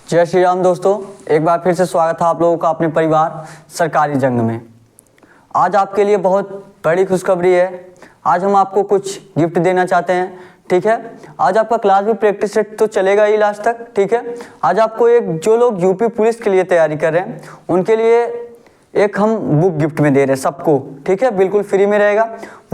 जय श्री राम दोस्तों, एक बार फिर से स्वागत है आप लोगों का अपने परिवार सरकारी जंग में। आज आपके लिए बहुत बड़ी खुशखबरी है। आज हम आपको कुछ गिफ्ट देना चाहते हैं, ठीक है। आज आपका क्लास भी प्रैक्टिस सेट तो चलेगा ही लास्ट तक, ठीक है। आज आपको एक जो लोग यूपी पुलिस के लिए तैयारी कर रहे हैं उनके लिए एक हम बुक गिफ्ट में दे रहे हैं सबको, ठीक है। बिल्कुल फ्री में रहेगा।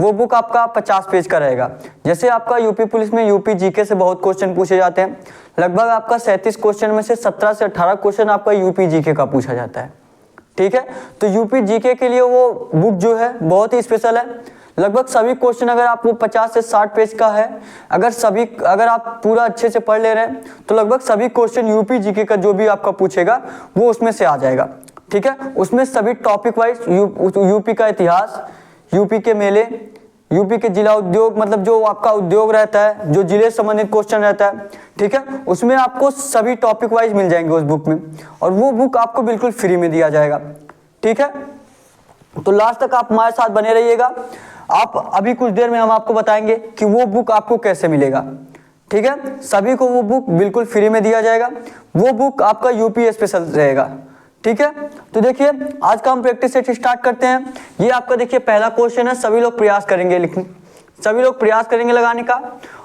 वो बुक आपका 50 पेज का रहेगा। जैसे आपका यूपी पुलिस में यूपी जीके से बहुत क्वेश्चन पूछे जाते हैं, लगभग आपका 37 क्वेश्चन में से 17 से 18 क्वेश्चन आपका यूपी जीके का पूछा जाता है, ठीक है। तो यूपी जीके के लिए वो बुक जो है बहुत ही स्पेशल है। लगभग सभी क्वेश्चन अगर आपको 50 से 60 पेज का है, अगर आप पूरा अच्छे से पढ़ ले रहे हैं तो लगभग सभी क्वेश्चन यूपी जीके का जो भी आपका पूछेगा वो उसमें से आ जाएगा, ठीक है। उसमें सभी टॉपिक वाइज यूपी का इतिहास, यूपी के मेले, यूपी के जिला उद्योग, मतलब जो आपका उद्योग रहता है, जो जिले से संबंधित क्वेश्चन रहता है, ठीक है। उसमें आपको सभी टॉपिक वाइज मिल जाएंगे उस बुक में, और वो बुक आपको बिल्कुल फ्री में दिया जाएगा, ठीक है। तो लास्ट तक आप हमारे साथ बने रहिएगा। आप अभी कुछ देर में हम आपको बताएंगे कि वो बुक आपको कैसे मिलेगा, ठीक है। सभी को वो बुक बिल्कुल फ्री में दिया जाएगा। वो बुक आपका यूपी स्पेशल रहेगा, ठीक है। तो देखिए आज का हम प्रैक्टिस सेट स्टार्ट करते हैं। ये आपका देखिए पहला क्वेश्चन है। सभी लोग प्रयास करेंगे लगाने का।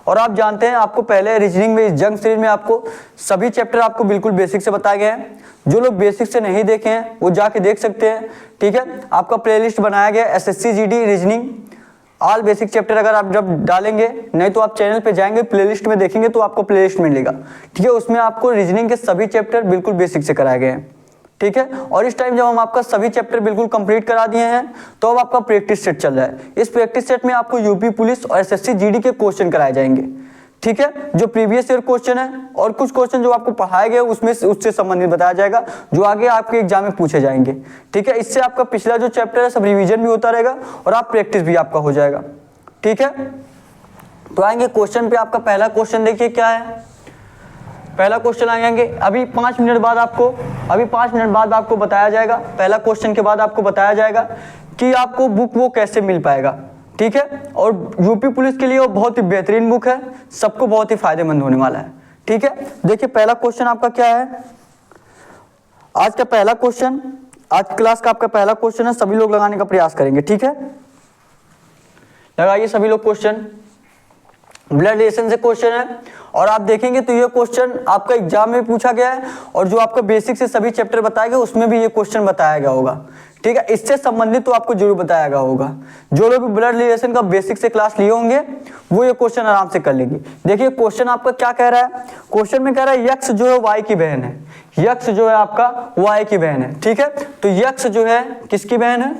और आप जानते हैं आपको पहले रीजनिंग में, इस जंग सीरीज में आपको सभी चैप्टर आपको बिल्कुल बेसिक से बताए गए हैं। जो लोग बेसिक से नहीं देखे हैं वो जाके देख सकते हैं, ठीक है। आपका प्लेलिस्ट बनाया गया SSC GD reasoning all basic chapter. अगर आप जब डालेंगे, नहीं तो आप चैनल पे जाएंगे प्लेलिस्ट में देखेंगे तो आपको प्लेलिस्ट मिलेगा, ठीक है। उसमें आपको रीजनिंग के सभी चैप्टर बिल्कुल बेसिक से कराए गए हैं, ठीक है। और इस टाइम जब हम आपका सभी चैप्टर बिल्कुल कंप्लीट करा दिए हैं तो अब आपका प्रैक्टिस सेट चल रहा है। इस प्रैक्टिस सेट में आपको यूपी पुलिस और एसएससी जीडी के क्वेश्चन कराए जाएंगे, ठीक है। जो प्रीवियस ईयर क्वेश्चन है और कुछ क्वेश्चन जो आपको पढ़ाए गए उसमें उससे संबंधित बताया जाएगा, जो आगे आपके एग्जाम में पूछे जाएंगे, ठीक है। इससे आपका पिछला जो चैप्टर है सब रिवीजन भी होता रहेगा और आप प्रैक्टिस भी आपका हो जाएगा, ठीक है। तो आएंगे क्वेश्चन पे। आपका पहला क्वेश्चन देखिए क्या है। पहला क्वेश्चन आएंगे अभी 5 मिनट बाद आपको बताया जाएगा। पहला क्वेश्चन के बाद आपको बताया जाएगा कि आपको बुक वो कैसे मिल पाएगा, ठीक है। और यूपी पुलिस के लिए वो बहुत ही बेहतरीन बुक है, सबको बहुत ही फायदेमंद होने वाला है, ठीक है। देखिए पहला क्वेश्चन आपका क्या है। आज का पहला क्वेश्चन, आज क्लास का आपका पहला क्वेश्चन है। सभी लोग लगाने का प्रयास करेंगे, ठीक है। लगाइए सभी लोग क्वेश्चन। ब्लड रिलेशन से क्वेश्चन है और आप देखेंगे तो ये क्वेश्चन आपका एग्जाम में पूछा गया है और जो आपका बेसिक से सभी चैप्टर बताए गए उसमें भी ये क्वेश्चन बताया गया होगा, ठीक है। इससे संबंधित तो आपको जरूर बताया गया होगा। जो लोग ब्लड रिलेशन का बेसिक से क्लास लिए होंगे वो ये क्वेश्चन आराम से कर लेंगे। देखिए क्वेश्चन आपका क्या कह रहा है। क्वेश्चन में कह रहा है यक्स जो है वाई की बहन है। यक्स जो है आपका वाई की बहन है, ठीक है। तो यक्स जो है किसकी बहन है?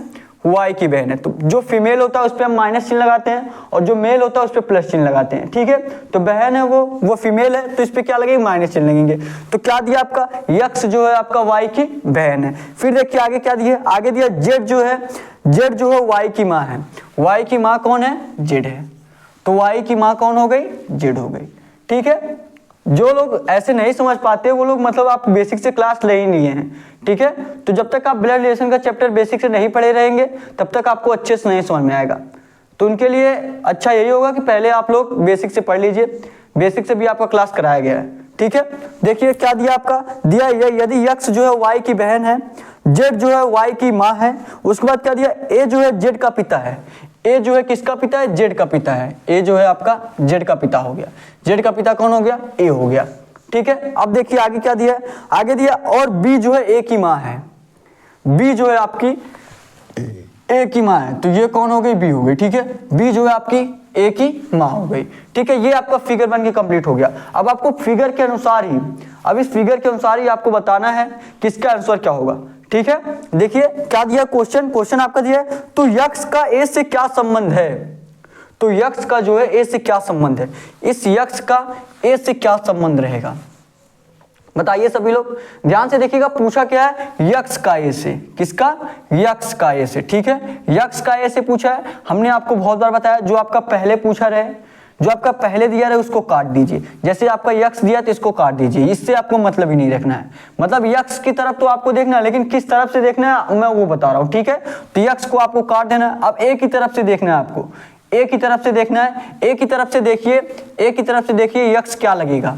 वाई की बहन है। तो जो फीमेल होता है उस पर हम माइनस चिन्ह लगाते हैं और जो मेल होता है उस पर प्लस चिन्ह लगाते हैं, ठीक है। तो बहन है वो फीमेल है तो इस पर क्या लगेगा? माइनस चिन्ह लगेंगे। तो क्या दिया आपका? यक्स जो है आपका वाई की बहन है। फिर देखिए आगे क्या दिया, आगे दिया जेड जो है वाई की माँ है। वाई की माँ कौन है? जेड है। तो वाई की माँ कौन हो गई? जेड हो गई, ठीक है। जो लोग ऐसे नहीं समझ पाते वो लोग मतलब आप बेसिक से क्लास ले ही नहीं है, ठीक है। तो जब तक आप ब्लड रिलेशन का चैप्टर बेसिक से नहीं पढ़े रहेंगे तब तक आपको अच्छे से नहीं समझ में आएगा। तो उनके लिए अच्छा यही होगा कि पहले आप लोग बेसिक से पढ़ लीजिए। बेसिक से भी आपका क्लास कराया गया है, ठीक है। देखिए क्या दिया आपका, दिया यदि यक्स जो है वाई की बहन है, जेड जो है वाई की माँ है, उसके बाद क्या दिया, ए जो है जेड का पिता है। ए जो है किसका पिता है? जेड का पिता है। ए जो है आपका जेड का पिता हो गया। जेड का पिता कौन हो गया? ए हो गया, ठीक है। अब देखिए आगे क्या दिया, आगे दिया और बी जो है ए की माँ है। बी जो है आपकी ए की माँ है तो ये कौन हो गई? बी हो गई, ठीक है। बी जो है आपकी ए की माँ हो गई, ठीक है। ये आपका फिगर बन के कंप्लीट हो गया। अब आपको फिगर के अनुसार ही, अब इस फिगर के अनुसार ही आपको बताना है किसका आंसर क्या होगा, ठीक है। देखिए क्या दिया क्वेश्चन आपका दिया है तो यक्स का ए से क्या संबंध है? तो यक्स का जो है ए से क्या संबंध है? इस यक्स का ए से क्या संबंध रहेगा बताइए सभी लोग। ध्यान से देखिएगा पूछा क्या है? यक्स का ए से। किसका? यक्स का ए से, ठीक है। यक्स का ए से पूछा है। हमने आपको बहुत बार बताया जो आपका पहले पूछा रहे, जो आपका पहले दिया रहे उसको काट दीजिए। जैसे आपका यक्स दिया तो इसको काट दीजिए, इससे आपको मतलब ही नहीं रखना है। मतलब यक्स की तरफ तो आपको देखना है लेकिन किस तरफ से देखना है मैं वो बता रहा हूँ, ठीक है। तो यक्स को आपको काट देना है। अब ए की तरफ से देखना है आपको, ए की तरफ से देखना है। ए की तरफ से देखिए, ए की तरफ से देखिए यक्स क्या लगेगा?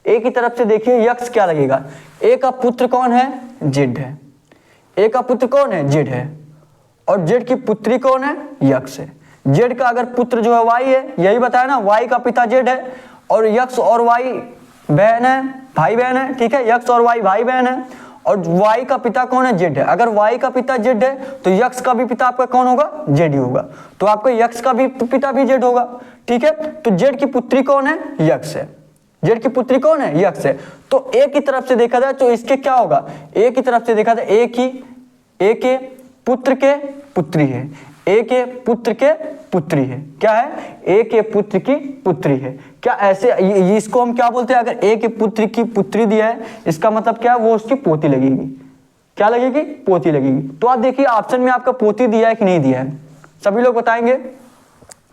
ए की तरफ से देखिए यक्स क्या लगेगा, ए का पुत्र कौन है, जेड है, ए का पुत्र कौन है, जेड है, और जेड की पुत्री कौन है, यक्स है। जेड का अगर पुत्र जो है वाई है, यही बताया ना, वाई का पिता जेड है, और यक्स और वाई बहन है, भाई बहन है, ठीक है, यक्स और वाई भाई बहन है, और वाई का पिता कौन है, जेड है। अगर वाई का पिता जेड है तो यक्स का भी पिता आपका कौन होगा, जेड ही होगा, तो आपका यक्स का भी पिता भी जेड होगा, ठीक है। तो जेड की पुत्री कौन है, यक्स है, जेड की पुत्री कौन है, यक्स है। तो ए की तरफ से देखा जाए तो इसके क्या होगा, ए की तरफ से देखा जाए ए के पुत्र के पुत्री है, ए के पुत्र के पुत्री है, क्या है, ए के पुत्र की पुत्री है। क्या ऐसे इसको हम क्या बोलते हैं, अगर ए के पुत्र की पुत्री दिया है इसका मतलब क्या है, वो उसकी पोती लगेगी, क्या लगेगी, पोती लगेगी। तो आप देखिए ऑप्शन में आपका पोती दिया है कि नहीं दिया है, सभी लोग बताएंगे।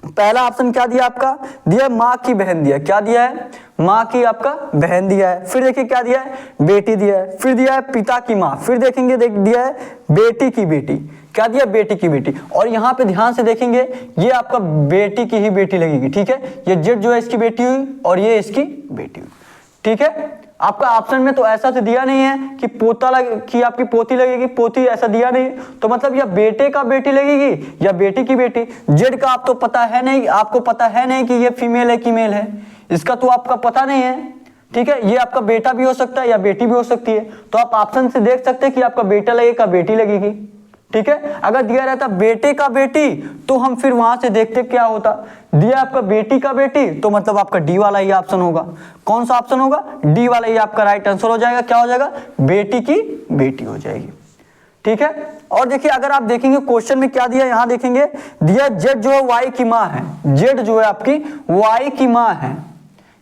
पहला ऑप्शन क्या दिया आपका, दिया है माँ की बहन दिया है, क्या दिया है, माँ की आपका बहन दिया है। फिर देखिए क्या दिया है, बेटी दिया है। फिर दिया है पिता की माँ। फिर देखेंगे दिया है बेटी की बेटी, क्या दिया, बेटी की बेटी। और यहाँ पे ध्यान से देखेंगे ये आपका बेटी की ही बेटी लगेगी, ठीक है, ये जेड जो है इसकी बेटी हुई और ये इसकी बेटी हुई, ठीक है। आपका ऑप्शन में तो ऐसा तो दिया नहीं है कि कि आपकी पोती लगेगी, पोती ऐसा दिया नहीं, तो मतलब या बेटे का बेटी लगेगी या बेटी की बेटी। जेड का आप तो पता है नहीं, आपको पता है नहीं कि ये फीमेल है कि मेल है, इसका तो आपका पता नहीं है, ठीक है। ये आपका बेटा भी हो सकता है या बेटी भी हो सकती है, तो आप ऑप्शन से देख सकते हैं कि आपका बेटा लगेगा, बेटी लगेगी, ठीक है। अगर दिया रहता बेटे का बेटी तो हम फिर वहां से देखते क्या होता, दिया आपका बेटी का बेटी तो मतलब आपका डी वाला ही ऑप्शन होगा। कौन सा ऑप्शन होगा, डी वाला ही आपका राइट आंसर हो जाएगा। क्या हो जाएगा, बेटी की बेटी हो जाएगी, ठीक है। और देखिए अगर आप देखेंगे क्वेश्चन में क्या दिया, यहां देखेंगे दिया जेड जो है वाई की माँ है, जेड जो है आपकी वाई की माँ है।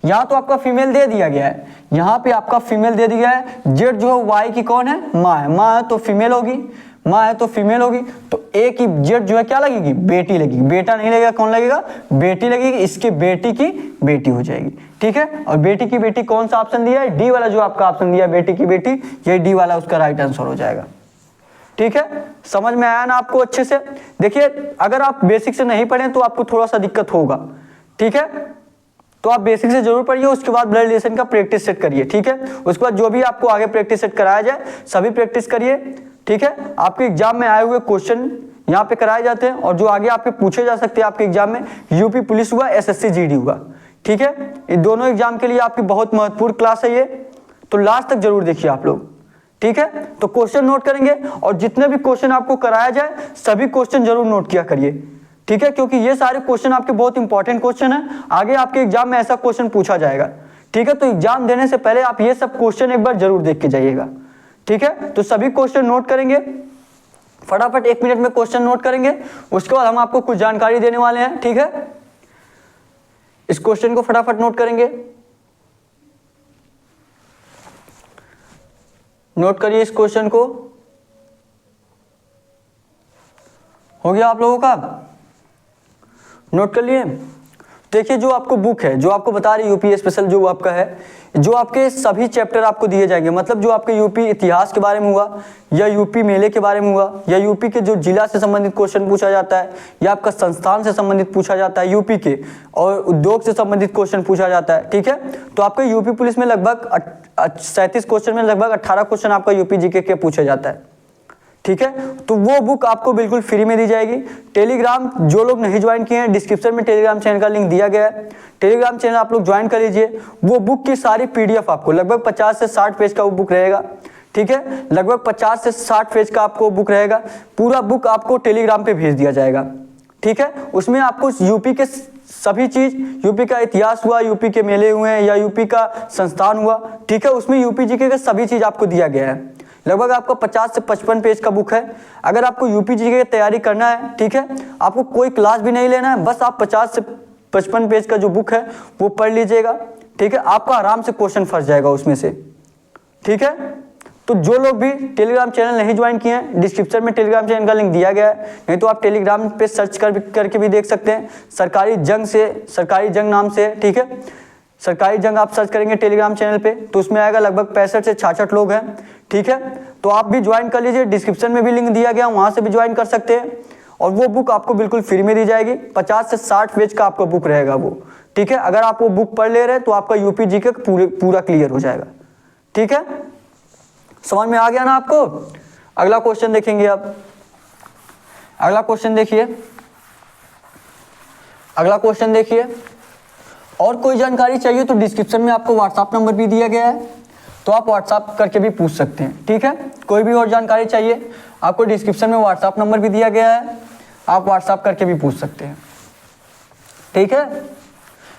यहां तो आपका फीमेल दे दिया गया है, यहां पे आपका फीमेल दे दिया है, जेड जो है वाई की कौन है, माँ है, माँ है तो फीमेल होगी, माँ है तो फीमेल होगी, तो ए की जेड जो है क्या लगेगी, बेटी लगेगी, बेटा नहीं लगेगा, कौन लगेगा, बेटी लगेगी, इसके बेटी की बेटी हो जाएगी, ठीक है। और बेटी की बेटी कौन सा ऑप्शन दिया है, डी वाला जो आपका ऑप्शन दिया है बेटी की बेटी, ये डी वाला उसका राइट आंसर हो जाएगा, ठीक है। समझ में आया ना आपको अच्छे से। देखिए अगर आप बेसिक से नहीं पढ़े तो आपको थोड़ा सा दिक्कत होगा, ठीक है, तो आप बेसिक से जरूर पढ़िए, उसके बाद ब्लड रिलेशन का प्रैक्टिस सेट करिए, ठीक है। उसके बाद जो भी आपको आगे प्रैक्टिस सेट कराया जाए सभी प्रैक्टिस करिए, ठीक है। आपके एग्जाम में आए हुए क्वेश्चन यहाँ पे कराए जाते हैं और जो आगे आपके पूछे जा सकते हैं आपके एग्जाम में, यूपी पुलिस हुआ, एसएससी जीडी हुआ, ठीक है। ये दोनों एग्जाम के लिए आपकी बहुत महत्वपूर्ण क्लास है ये, तो लास्ट तक जरूर देखिए आप लोग, ठीक है। तो क्वेश्चन नोट करेंगे और जितने भी क्वेश्चन आपको कराया जाए सभी क्वेश्चन जरूर नोट किया करिए, ठीक है, क्योंकि ये सारे क्वेश्चन आपके बहुत इंपॉर्टेंट क्वेश्चन है, आगे आपके एग्जाम में ऐसा क्वेश्चन पूछा जाएगा, ठीक है। तो एग्जाम देने से पहले आप ये सब क्वेश्चन एक बार जरूर देख के जाइएगा, ठीक है। तो सभी क्वेश्चन नोट करेंगे, फटाफट 1 मिनट में क्वेश्चन नोट करेंगे, उसके बाद हम आपको कुछ जानकारी देने वाले हैं, ठीक है। इस क्वेश्चन को फटाफट नोट करेंगे, नोट करिए इस क्वेश्चन को, हो गया आप लोगों का, नोट कर लिए। देखिए जो आपको बुक है, जो आपको बता रही यूपी स्पेशल जो आपका है, जो आपके सभी चैप्टर आपको दिए जाएंगे, मतलब जो आपके यूपी इतिहास के बारे में हुआ या यूपी मेले के बारे में हुआ या यूपी के जो जिला से संबंधित क्वेश्चन पूछा जाता है या आपका संस्थान से संबंधित पूछा जाता है यूपी के, और उद्योग से संबंधित क्वेश्चन पूछा जाता है, ठीक है। तो आपके यूपी पुलिस में लगभग 37 क्वेश्चन में लगभग 18 क्वेश्चन आपका यूपी जीके के पूछा जाता है, ठीक है। तो वो बुक आपको बिल्कुल फ्री में दी जाएगी। टेलीग्राम जो लोग नहीं ज्वाइन किए हैं, डिस्क्रिप्शन में टेलीग्राम चैनल का लिंक दिया गया है, टेलीग्राम चैनल आप लोग ज्वाइन कर लीजिए। वो बुक की सारी पीडीएफ आपको लगभग 50 से 60 पेज का वो बुक रहेगा, ठीक है, लगभग 50 से 60 पेज का आपको बुक रहेगा, पूरा बुक आपको टेलीग्राम पे भेज दिया जाएगा, ठीक है। उसमें आपको यूपी के सभी चीज, यूपी का इतिहास हुआ, यूपी के मेले हुए हैं या यूपी का संस्थान हुआ, ठीक है, उसमें यूपी जीके का सभी चीज आपको दिया गया है। लगभग आपको 50 से 55 पेज का बुक है। अगर आपको यूपी जीके की तैयारी करना है, ठीक है, आपको कोई क्लास भी नहीं लेना है, बस आप 50 से 55 पेज का जो बुक है वो पढ़ लीजिएगा, ठीक है, आपका आराम से क्वेश्चन फंस जाएगा उसमें से, ठीक है। तो जो लोग भी टेलीग्राम चैनल नहीं ज्वाइन किए हैं, डिस्क्रिप्शन में टेलीग्राम चैनल का लिंक दिया गया है, नहीं तो आप टेलीग्राम पे सर्च करके भी देख सकते हैं, सरकारी जंग नाम से, ठीक है, सरकारी जंग आप सर्च करेंगे टेलीग्राम चैनल पे तो उसमें आएगा, लगभग 65 से 66 लोग हैं, ठीक है। तो आप भी ज्वाइन कर लीजिए, डिस्क्रिप्शन में भी लिंक दिया गया, वहां से भी ज्वाइन कर सकते हैं। और वो बुक आपको बिल्कुल फ्री में दी जाएगी। 50 से 60 पेज का आपका बुक रहेगा वो, ठीक है। अगर आप वो बुक पढ़ ले रहे हैं तो आपका यूपी जीके पूरा क्लियर हो जाएगा, ठीक है। समझ में आ गया ना आपको। अगला क्वेश्चन देखेंगे अब। अगला क्वेश्चन देखिए, अगला क्वेश्चन देखिए। और कोई जानकारी चाहिए तो डिस्क्रिप्शन में आपको व्हाट्सएप नंबर भी दिया गया है, तो आप व्हाट्सएप करके भी पूछ सकते हैं, ठीक है। कोई भी और जानकारी चाहिए आपको डिस्क्रिप्शन में व्हाट्सएप नंबर भी दिया गया है, आप व्हाट्सएप करके भी पूछ सकते हैं, ठीक है।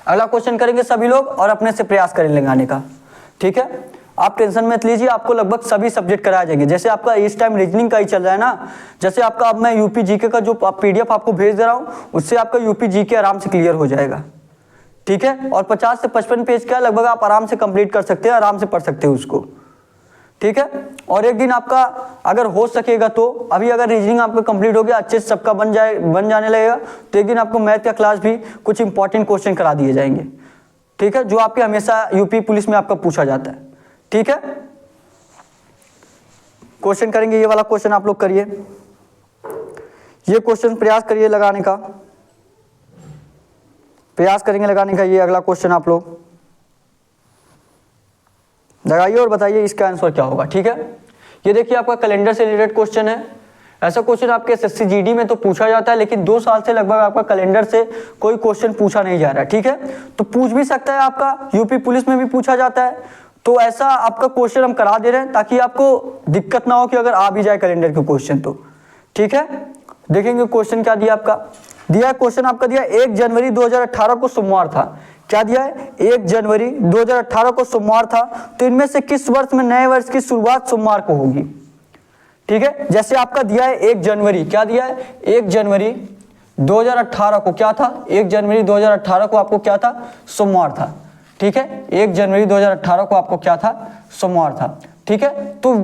अगला क्वेश्चन करेंगे सभी लोग और अपने से प्रयास करें लगाने का, ठीक है। आप टेंशन मत लीजिए, आपको लगभग सभी सब्जेक्ट कराए जाएंगे। जैसे आपका इस टाइम रीजनिंग का ही चल रहा है ना, जैसे आपका अब मैं यूपी जीके का जो पीडीएफ आपको भेज दे रहा हूँ, उससे आपका यूपी जीके आराम से क्लियर हो जाएगा, ठीक है। और 50 से 55 पेज का लगभग आप आराम से कंप्लीट कर सकते हैं, आराम से पढ़ सकते हैं उसको, ठीक है। और एक दिन आपका अगर हो सकेगा तो अभी अगर रीजनिंग आपका कंप्लीट हो गया, अच्छे से सबका बन जाने लगेगा, तो एक दिन आपको मैथ का क्लास भी कुछ इंपॉर्टेंट क्वेश्चन करा दिए जाएंगे, ठीक है, जो आपके हमेशा यूपी पुलिस में आपका पूछा जाता है, ठीक है। क्वेश्चन करेंगे, ये वाला क्वेश्चन आप लोग करिए, ये क्वेश्चन प्रयास करिए लगाने का, प्रयास करेंगे लगाने का। ये अगला क्वेश्चन आप लोग लगाइए और बताइए इसका आंसर क्या होगा, ठीक है। ये देखिए आपका कैलेंडर से रिलेटेड क्वेश्चन है। ऐसा क्वेश्चन आपके एसएससी जीडी में तो पूछा जाता है, लेकिन 2 साल से लगभग आपका कैलेंडर से कोई क्वेश्चन पूछा नहीं जा रहा है, ठीक है। तो पूछ भी सकता है, आपका यूपी पुलिस में भी पूछा जाता है, तो ऐसा आपका क्वेश्चन हम करा दे रहे हैं ताकि आपको दिक्कत ना हो कि अगर आ भी जाए कैलेंडर के क्वेश्चन तो, ठीक है। देखेंगे क्वेश्चन क्या दिया आपका। दिया क्वेश्चन आपका दिया 1 जनवरी 2018 को सोमवार था। क्या दिया है? 1 जनवरी 2018 को सोमवार था, तो इनमें से किस वर्ष में नए वर्ष की शुरुआत सोमवार को होगी, ठीक है। जैसे आपका दिया है 1 जनवरी, क्या दिया है? 1 जनवरी 2018 को क्या था? 1 जनवरी 2018 को आपको क्या था? सोमवार था, ठीक है। 1 जनवरी 2018 को आपको क्या था? सोमवार था, ठीक है। तो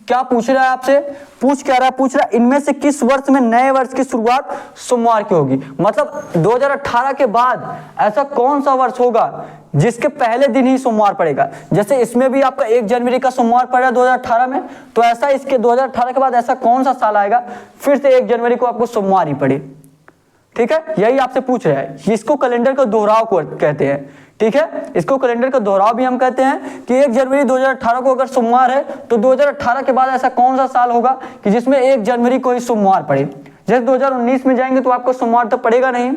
क्या पूछ रहा है आपसे? पूछ रहा है इनमें से किस वर्ष में नए वर्ष की शुरुआत सोमवार की होगी। मतलब 2018 के बाद ऐसा कौन सा वर्ष होगा जिसके पहले दिन ही सोमवार पड़ेगा। जैसे इसमें भी आपका 1 जनवरी का सोमवार पड़ा 2018 में, तो ऐसा इसके 2018 के बाद ऐसा कौन सा साल आएगा फिर से 1 जनवरी को आपको सोमवार ही पड़े, ठीक है। यही आपसे पूछ रहा है। इसको कैलेंडर का दोहराव कहते हैं, ठीक है। इसको कैलेंडर का दोहराव भी हम कहते हैं कि 1 जनवरी 2018 को अगर सोमवार है तो 2018 के बाद ऐसा कौन सा साल होगा कि जिसमें 1 जनवरी को ही सोमवार पड़े। जैसे 2019 में जाएंगे तो आपका सोमवार तो पड़ेगा नहीं,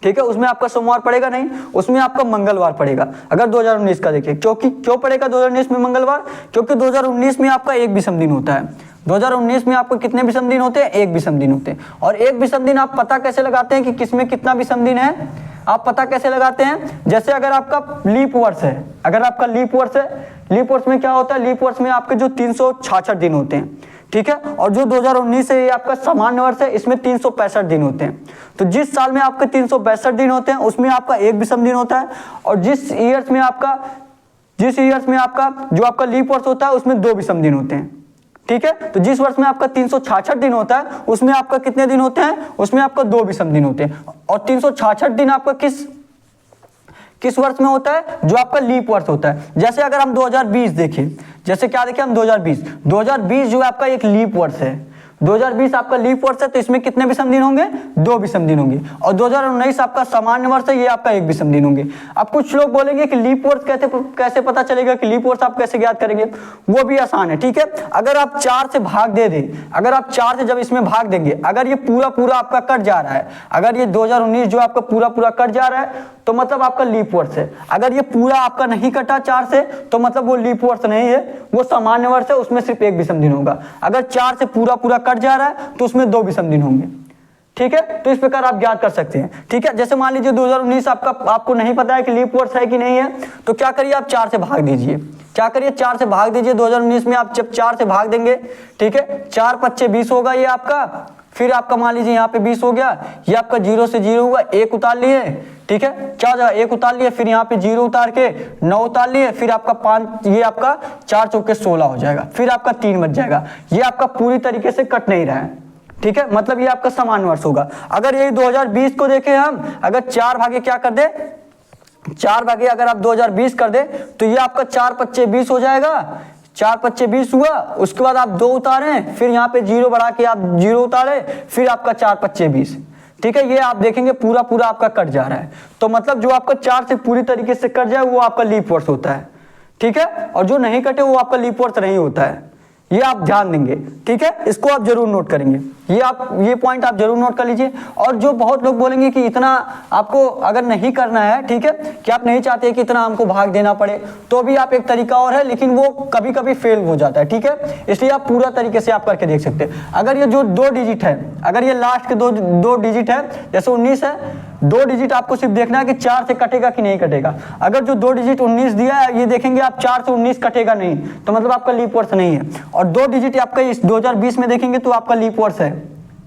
ठीक है, उसमें आपका सोमवार पड़ेगा नहीं, उसमें आपका मंगलवार पड़ेगा। अगर 2019 का देखिए, क्योंकि क्यों पड़ेगा 2019 में मंगलवार? क्योंकि 2019 में आपका एक विषम दिन होता है। 2019 में आपको कितने विषम दिन होते हैं? एक विषम दिन होते हैं। और एक विषम दिन आप पता कैसे लगाते हैं कि किसमें कितना विषम दिन है? आप पता कैसे लगाते हैं? जैसे अगर आपका लीप वर्ष है, अगर आपका लीप वर्ष है, लीप वर्ष में क्या होता है? लीप वर्ष में आपके जो 366 दिन होते हैं, ठीक है। और जो 2019 है ये आपका सामान्य वर्ष है, इसमें 365 दिन होते हैं। तो जिस साल में आपके 362 दिन होते हैं उसमें आपका एक विषम दिन होता है, और जिस ईयर्स में आपका जो आपका लीप वर्ष होता है उसमें 2 विषम दिन होते हैं, ठीक है। तो जिस वर्ष में आपका 366 दिन होता है उसमें आपका कितने दिन होते हैं? उसमें आपका 2 विषम दिन होते हैं। और 366 दिन आपका किस वर्ष में होता है? जो आपका लीप वर्ष होता है। जैसे अगर हम 2020 देखें, जैसे क्या देखें हम 2020 जो आपका एक लीप वर्ष है, 2020 आपका लीप वर्ष है, तो इसमें कितने विषम दिन होंगे? 2 विषम दिन होंगे। और 2019 आपका सामान्य वर्ष है, ये आपका 1 विषम दिन होंगे। अब कुछ लोग बोलेंगे कि लीप वर्ष कैसे पता चलेगा, कि लीप वर्ष आप कैसे ज्ञात करेंगे? वो भी आसान है, ठीक है। अगर आप 4 से भाग दे दें, अगर आप 4 से जब इसमें भाग देंगे, अगर ये पूरा आपका कट जा रहा है, अगर ये 2019 जो आपका पूरा कट जा रहा है तो मतलब आपका लीप वर्ष है। अगर ये पूरा आपका नहीं कटा 4 से तो मतलब वो लीप वर्ष नहीं है, वो सामान्य वर्ष है, उसमें सिर्फ 1 विषम दिन होगा। अगर 4 से पूरा कट जा रहा है तो उसमें 2 विषम दिन होंगे, ठीक है। तो इस प्रकार आप ज्ञात कर सकते हैं, ठीक है। जैसे मान लीजिए 2019 आपको नहीं पता है कि लीप वर्ष है कि नहीं है, तो क्या करिए आप 4 से भाग दीजिए। क्या करिए 4 से भाग दीजिए। 2019 में आप जब 4 से भाग देंगे, ठीक है, 4 पच्चे 20 होगा ये आपका। फिर आपका मान लीजिए यहाँ पे 20 हो गया, ये आपका 0 से 0 हुआ, 1 उतार लिए, ठीक है, क्या हो जाएगा? 1 उतार लिए, फिर यहाँ पे 0 उतार के 9 उतार लिए, फिर आपका 5, ये आपका 4 चौके 16 हो जाएगा, फिर आपका 3 बच जाएगा। ये आपका पूरी तरीके से कट नहीं रहा है, ठीक है, मतलब ये आपका सामान्य वर्ष होगा। अगर यही 2020 को देखें हम, अगर 4 भागे क्या कर दे, 4 भागे अगर आप 2020 कर दे तो ये आपका 4 पच्चे 20 हो जाएगा, 4 पच्चे 20 हुआ, उसके बाद आप 2 उतारे, फिर यहाँ पे 0 बढ़ा के आप 0 उतारे, फिर आपका 4 पच्चे 20। ठीक है, ये आप देखेंगे पूरा पूरा आपका कट जा रहा है। तो मतलब जो आपका 4 से पूरी तरीके से कट जाए वो आपका लीप वर्ष होता है। ठीक है, और जो नहीं कटे वो आपका लीप वर्ष नहीं होता है। ये आप ध्यान देंगे। ठीक है, इसको आप जरूर नोट करेंगे, ये पॉइंट आप जरूर नोट कर लीजिए। और जो बहुत लोग बोलेंगे कि इतना आपको अगर नहीं करना है, ठीक है, कि आप नहीं चाहते कि इतना हमको भाग देना पड़े, तो भी आप एक तरीका और है, लेकिन वो कभी कभी फेल हो जाता है। ठीक है, इसलिए आप पूरा तरीके से आप करके देख सकते हैं। अगर ये जो 2 डिजिट है, अगर ये लास्ट के दो डिजिट है, जैसे 19 है, 2 डिजिट आपको सिर्फ देखना है कि 4 से कटेगा कि नहीं कटेगा। अगर जो 2 डिजिट 19 दिया है, ये देखेंगे आप 4 से 19 कटेगा नहीं, तो मतलब आपका लीप वर्ष नहीं है। और 2 डिजिट आपका इस 2020 में देखेंगे तो आपका लीप वर्ष है।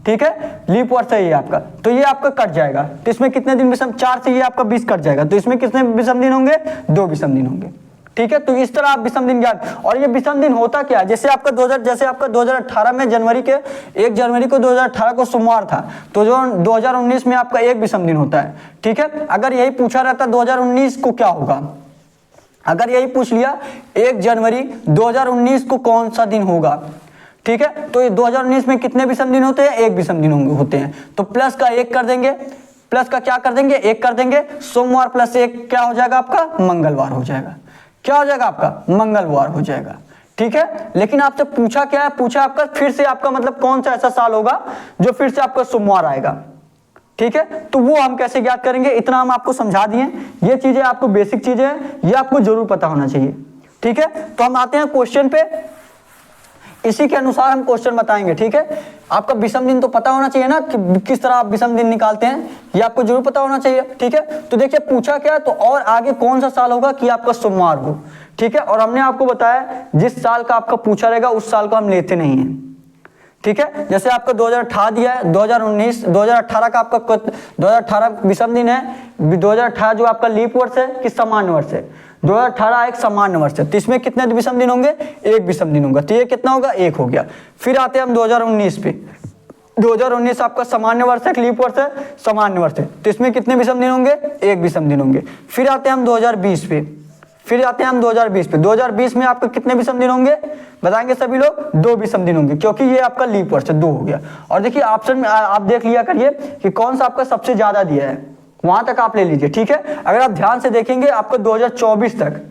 ठीक है, लीप वर्ष है ये आपका, तो ये आपका कट जाएगा। तो इसमें कितने दिन विषम, 4 से ये आपका 20 कट जाएगा, तो इसमें कितने विषम दिन होंगे? 2 विषम दिन होंगे। ठीक है, तो इस तरह आप विषम दिन ज्ञान। और ये विषम दिन होता क्या है, जैसे आपका 2018 में जनवरी के 1 जनवरी को 2018 को सोमवार था, तो जो 2019 में आपका 1 विषम दिन होता है। ठीक है, अगर यही पूछा रहता 2019 को क्या होगा, अगर यही पूछ लिया 1 जनवरी 2019 को कौन सा दिन होगा, ठीक है, तो ये 2019 में कितने विषम दिन होते हैं? 1 विषम दिन होते हैं। तो प्लस का 1 कर देंगे, प्लस का क्या कर देंगे? 1 कर देंगे। सोमवार प्लस 1 क्या हो जाएगा आपका? मंगलवार हो जाएगा। क्या हो जाएगा आपका? मंगलवार हो जाएगा। ठीक है, लेकिन आपसे पूछा क्या है? पूछा आपका फिर से आपका मतलब कौन सा ऐसा साल होगा जो फिर से आपका सोमवार आएगा। ठीक है, तो वो हम कैसे ज्ञात करेंगे? इतना हम आपको समझा दिए। ये चीजें आपको बेसिक चीजें हैं, ये आपको जरूर पता होना चाहिए। ठीक है, तो हम आते हैं क्वेश्चन पे, इसी के अनुसार हम क्वेश्चन बताएंगे। ठीक है, आपका विषम दिन तो पता होना चाहिए ना कि किस तरह आप विषम दिन निकालते हैं, ये आपको जरूर पता होना चाहिए। ठीक है, तो देखिए पूछा क्या, तो और आगे कौन सा साल होगा कि आपका सोमवार हो। ठीक है, और हमने आपको बताया जिस साल का आपका पूछा रहेगा उस साल को हम लेते नहीं है। ठीक है, जैसे आपका 2018 दिया है, 2019 2018 का आपका 2018 विषम दिन है, 2018 जो आपका लीप वर्ष है कि सामान्य वर्ष है, 2018 एक सामान्य वर्ष है, तो इसमें कितने विषम दिन होंगे? 1 विषम दिन होगा, तो ये कितना होगा? 1 हो गया। फिर आते हैं हम 2019 पे, 2019 आपका सामान्य वर्ष है, लीप वर्ष है, सामान्य वर्ष है, तो इसमें कितने विषम दिन होंगे? 1 विषम दिन होंगे। फिर आते हैं हम 2020 पे, 2020 में आपका कितने विषम दिन होंगे? बताएंगे सभी लोग? 2 विषम दिन होंगे, क्योंकि ये आपका लीप वर्ष है, 2 हो गया। और देखिए ऑप्शन में आप देख लिया करिए कि कौन सा आपका सबसे ज्यादा दिया है, वहां तक आप ले लीजिए। ठीक है, अगर आप ध्यान से देखेंगे आपका 2024 तक